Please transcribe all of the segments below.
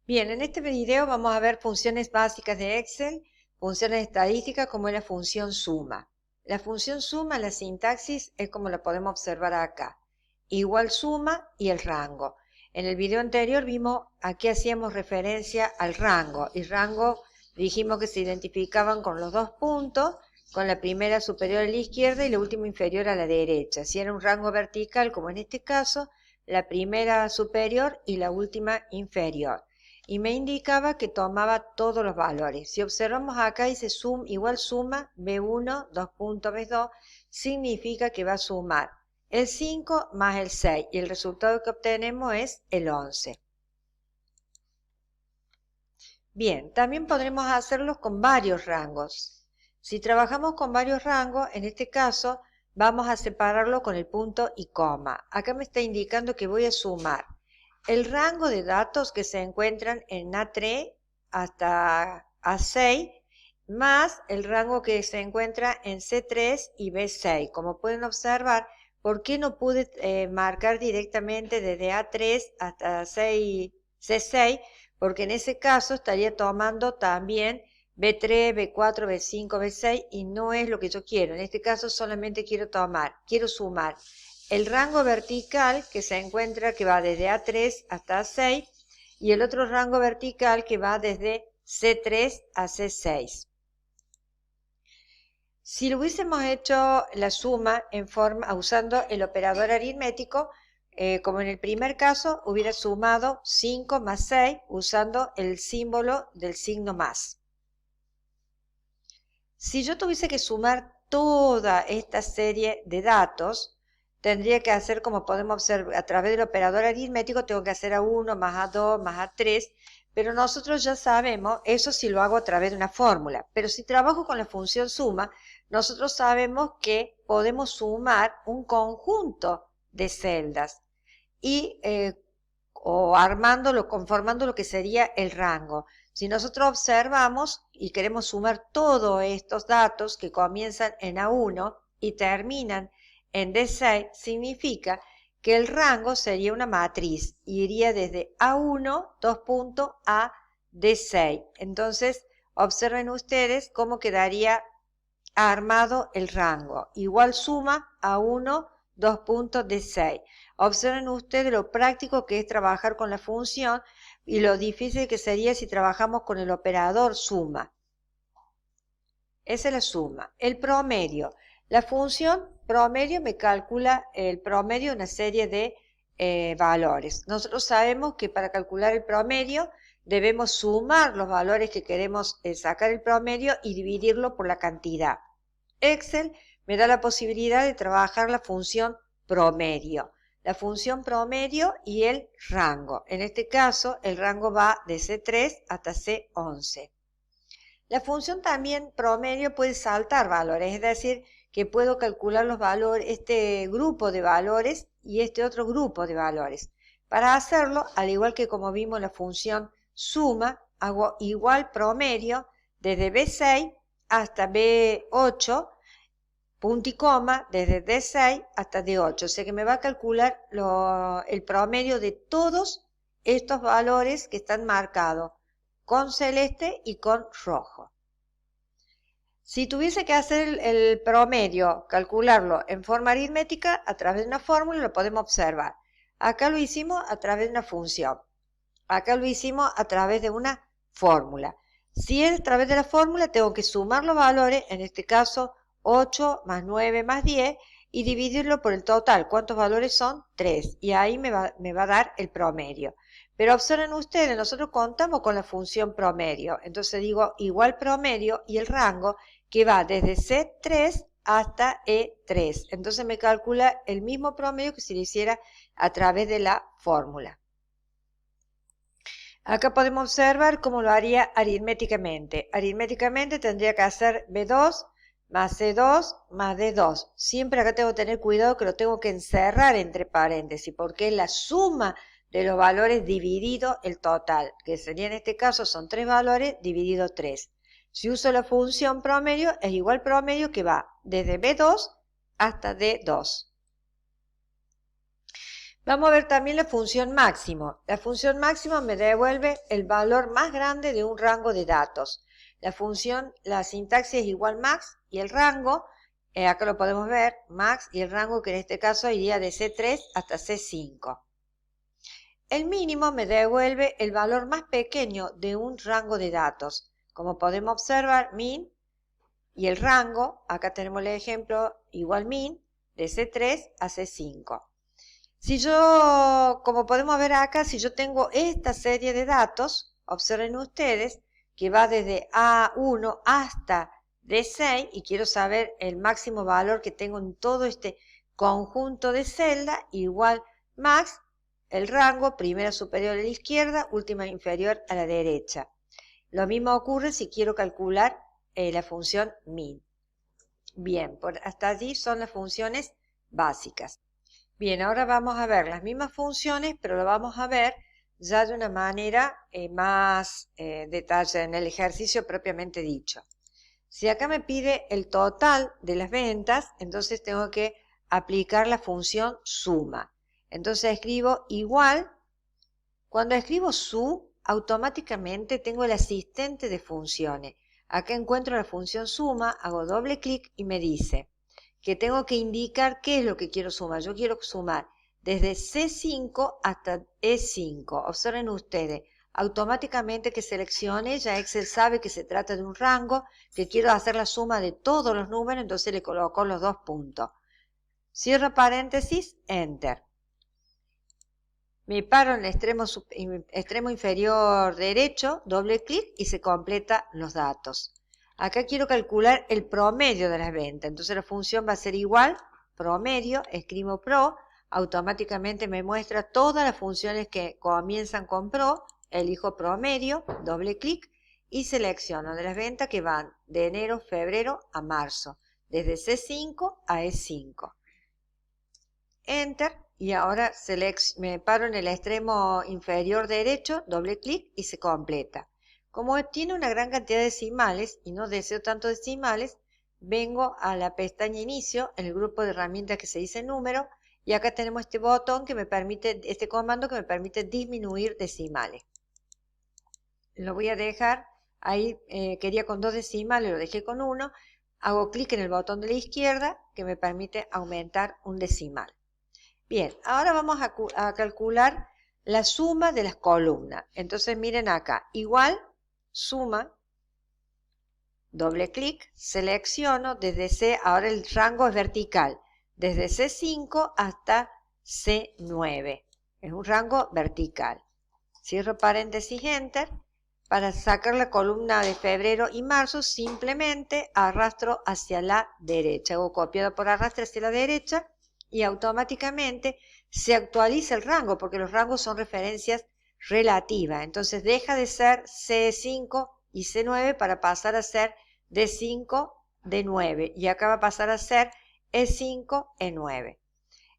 Bien, en este video vamos a ver funciones básicas de Excel, funciones estadísticas como es la función suma. La función suma, la sintaxis es como la podemos observar acá. Igual suma y el rango. En el video anterior vimos, aquí hacíamos referencia al rango. Y rango dijimos que se identificaban con los dos puntos, con la primera superior a la izquierda y la última inferior a la derecha. Si era un rango vertical, como en este caso, la primera superior y la última inferior. Y me indicaba que tomaba todos los valores. Si observamos acá dice igual suma B1, 2 puntos B2, significa que va a sumar el 5 más el 6 y el resultado que obtenemos es el 11. Bien, también podremos hacerlo con varios rangos. Si trabajamos con varios rangos, en este caso vamos a separarlo con el punto y coma. Acá me está indicando que voy a sumar el rango de datos que se encuentran en A3 hasta A6, más el rango que se encuentra en C3 y B6. Como pueden observar, ¿por qué no pude marcar directamente desde A3 hasta C6? Porque en ese caso estaría tomando también B3, B4, B5, B6 y no es lo que yo quiero. En este caso solamente quiero sumar el rango vertical que se encuentra, que va desde A3 hasta A6, y el otro rango vertical que va desde C3 a C6. Si lo hubiésemos hecho la suma usando el operador aritmético, como en el primer caso, hubiera sumado 5 más 6 usando el símbolo del signo más. Si yo tuviese que sumar toda esta serie de datos, tendría que hacer, como podemos observar, a través del operador aritmético, tengo que hacer A1 más A2 más A3, pero nosotros ya sabemos, eso si lo hago a través de una fórmula. Pero si trabajo con la función suma, nosotros sabemos que podemos sumar un conjunto de celdas y conformando lo que sería el rango. Si nosotros observamos y queremos sumar todos estos datos que comienzan en A1 y terminan en D6, significa que el rango sería una matriz y iría desde A1, 2 puntos, a D6. Entonces, observen ustedes cómo quedaría armado el rango. Igual suma A1, 2 puntos, D6. Observen ustedes lo práctico que es trabajar con la función y lo difícil que sería si trabajamos con el operador suma. Esa es la suma. El promedio. La función promedio me calcula el promedio de una serie de valores. Nosotros sabemos que para calcular el promedio debemos sumar los valores que queremos sacar el promedio y dividirlo por la cantidad. Excel me da la posibilidad de trabajar la función promedio. La función promedio y el rango. En este caso, el rango va de C3 hasta C11. La función también promedio puede saltar valores, es decir, que puedo calcular los valores, este grupo de valores y este otro grupo de valores. Para hacerlo, al igual que como vimos la función suma, hago igual promedio desde B6 hasta B8, punto y coma, desde D6 hasta D8. O sea que me va a calcular el promedio de todos estos valores que están marcados con celeste y con rojo. Si tuviese que hacer el promedio, calcularlo en forma aritmética, a través de una fórmula lo podemos observar. Acá lo hicimos a través de una función. Acá lo hicimos a través de una fórmula. Si es a través de la fórmula, tengo que sumar los valores, en este caso 8 más 9 más 10, y dividirlo por el total. ¿Cuántos valores son? 3. Y ahí me va a dar el promedio. Pero observen ustedes, nosotros contamos con la función promedio. Entonces digo igual promedio y el rango que va desde C3 hasta E3. Entonces me calcula el mismo promedio que si lo hiciera a través de la fórmula. Acá podemos observar cómo lo haría aritméticamente. Aritméticamente tendría que hacer B2 más C2 más D2. Siempre acá tengo que tener cuidado que lo tengo que encerrar entre paréntesis porque es la suma de los valores dividido el total, que sería en este caso son 3 valores dividido 3. Si uso la función promedio, es igual promedio que va desde B2 hasta D2. Vamos a ver también la función máximo. La función máximo me devuelve el valor más grande de un rango de datos. La sintaxis es igual max y el rango, acá lo podemos ver, max y el rango que en este caso iría de C3 hasta C5. El mínimo me devuelve el valor más pequeño de un rango de datos. Como podemos observar, min y el rango, acá tenemos el ejemplo igual min de C3 a C5. Si yo, como podemos ver acá, si yo tengo esta serie de datos, observen ustedes que va desde A1 hasta D6 y quiero saber el máximo valor que tengo en todo este conjunto de celdas, igual max, el rango, primera superior a la izquierda, última inferior a la derecha. Lo mismo ocurre si quiero calcular la función min. Bien, hasta allí son las funciones básicas. Bien, ahora vamos a ver las mismas funciones, pero lo vamos a ver ya de una manera más detallada en el ejercicio propiamente dicho. Si acá me pide el total de las ventas, entonces tengo que aplicar la función suma. Entonces escribo igual. Cuando escribo su, automáticamente tengo el asistente de funciones. Acá encuentro la función suma, hago doble clic y me dice que tengo que indicar qué es lo que quiero sumar. Yo quiero sumar desde C5 hasta E5. Observen ustedes, automáticamente que seleccione, ya Excel sabe que se trata de un rango, que quiero hacer la suma de todos los números, entonces le coloco los dos puntos. Cierro paréntesis, Enter. Me paro en el extremo inferior derecho, doble clic y se completan los datos. Acá quiero calcular el promedio de las ventas, entonces la función va a ser igual, promedio, escribo pro, automáticamente me muestra todas las funciones que comienzan con pro, elijo promedio, doble clic y selecciono de las ventas que van de enero, febrero a marzo, desde C5 a E5. Enter. Y ahora me paro en el extremo inferior derecho, doble clic y se completa. Como tiene una gran cantidad de decimales y no deseo tantos decimales, vengo a la pestaña inicio, en el grupo de herramientas que se dice número, y acá tenemos este botón que me permite, este comando que me permite disminuir decimales. Lo voy a dejar ahí, quería con 2 decimales, lo dejé con 1, hago clic en el botón de la izquierda que me permite aumentar un decimal. Bien, ahora vamos a calcular la suma de las columnas. Entonces miren acá, igual, suma, doble clic, selecciono desde C, ahora el rango es vertical, desde C5 hasta C9. Es un rango vertical. Cierro paréntesis, Enter. Para sacar la columna de febrero y marzo, simplemente arrastro hacia la derecha. Hago copiado por arrastre hacia la derecha y automáticamente se actualiza el rango, porque los rangos son referencias relativas. Entonces deja de ser C5 y C9 para pasar a ser D5, D9. Y acá va a pasar a ser E5, E9.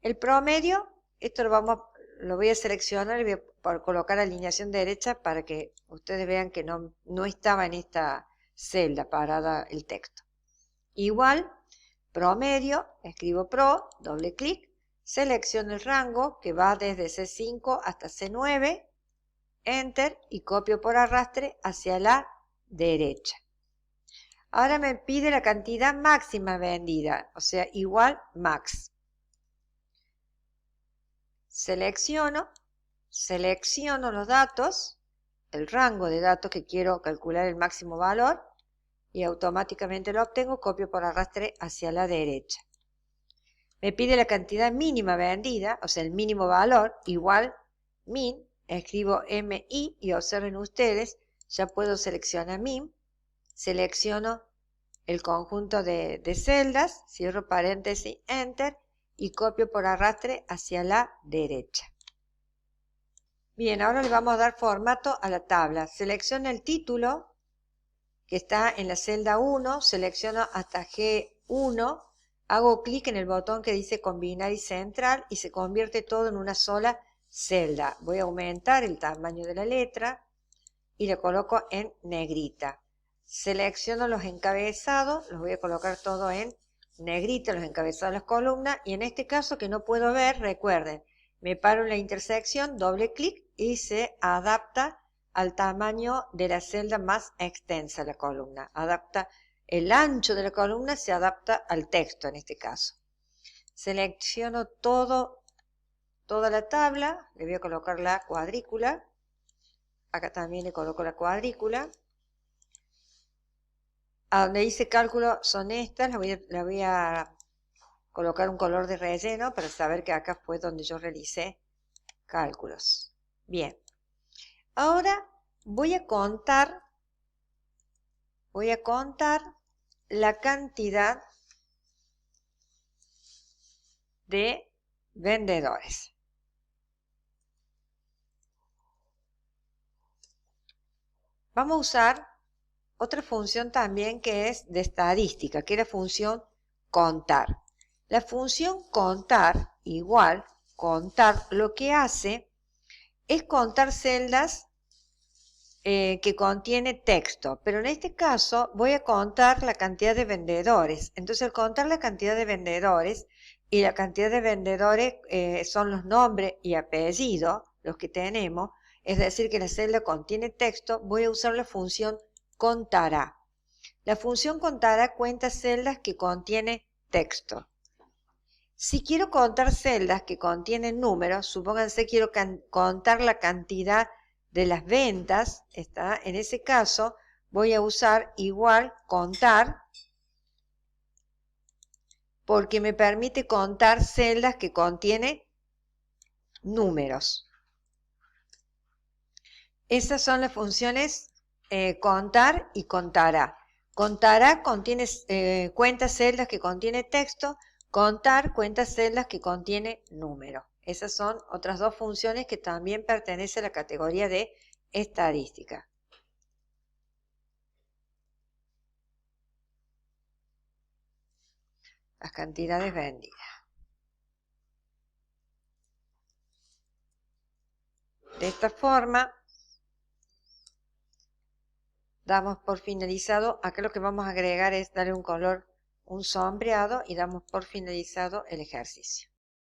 El promedio, esto lo voy a seleccionar y voy a colocar alineación derecha para que ustedes vean que no estaba en esta celda parada el texto. Igual, promedio, escribo pro, doble clic, selecciono el rango que va desde C5 hasta C9, Enter y copio por arrastre hacia la derecha. Ahora me pide la cantidad máxima vendida, o sea, igual max. Selecciono los datos, el rango de datos que quiero calcular el máximo valor y automáticamente lo obtengo, copio por arrastre hacia la derecha. Me pide la cantidad mínima vendida, o sea, el mínimo valor, igual min, escribo MI y observen ustedes, ya puedo seleccionar min, selecciono el conjunto de celdas, cierro paréntesis, Enter y copio por arrastre hacia la derecha. Bien, ahora le vamos a dar formato a la tabla. Selecciono el título que está en la celda 1, selecciono hasta G1, hago clic en el botón que dice combinar y central y se convierte todo en una sola celda. Voy a aumentar el tamaño de la letra y le coloco en negrita. Selecciono los encabezados, los voy a colocar todo en negrita, los encabezados de las columnas, y en este caso que no puedo ver, recuerden, Me paro en la intersección, doble clic y se adapta al tamaño de la celda más extensa de la columna. Adapta el ancho de la columna, se adapta al texto en este caso. Selecciono toda la tabla, le voy a colocar la cuadrícula. Acá también le coloco la cuadrícula. A donde dice cálculo son estas, la voy a colocar un color de relleno para saber que acá fue donde yo realicé cálculos. Bien, ahora voy a contar la cantidad de vendedores. Vamos a usar otra función también que es de estadística, que es la función contar. La función contar, igual, contar, lo que hace es contar celdas que contiene texto, pero en este caso voy a contar la cantidad de vendedores. Entonces, al contar la cantidad de vendedores, y la cantidad de vendedores son los nombres y apellidos, los que tenemos, es decir, que la celda contiene texto, voy a usar la función contará. La función contará cuenta celdas que contiene texto. Si quiero contar celdas que contienen números, supónganse quiero contar la cantidad de las ventas, en ese caso voy a usar igual contar, porque me permite contar celdas que contienen números. Esas son las funciones contar y contará. Contará contiene, cuenta celdas que contiene texto, contar cuenta celdas que contiene número. Esas son otras dos funciones que también pertenecen a la categoría de estadística. Las cantidades vendidas. De esta forma, damos por finalizado. Acá lo que vamos a agregar es darle un color, un sombreado, y damos por finalizado el ejercicio.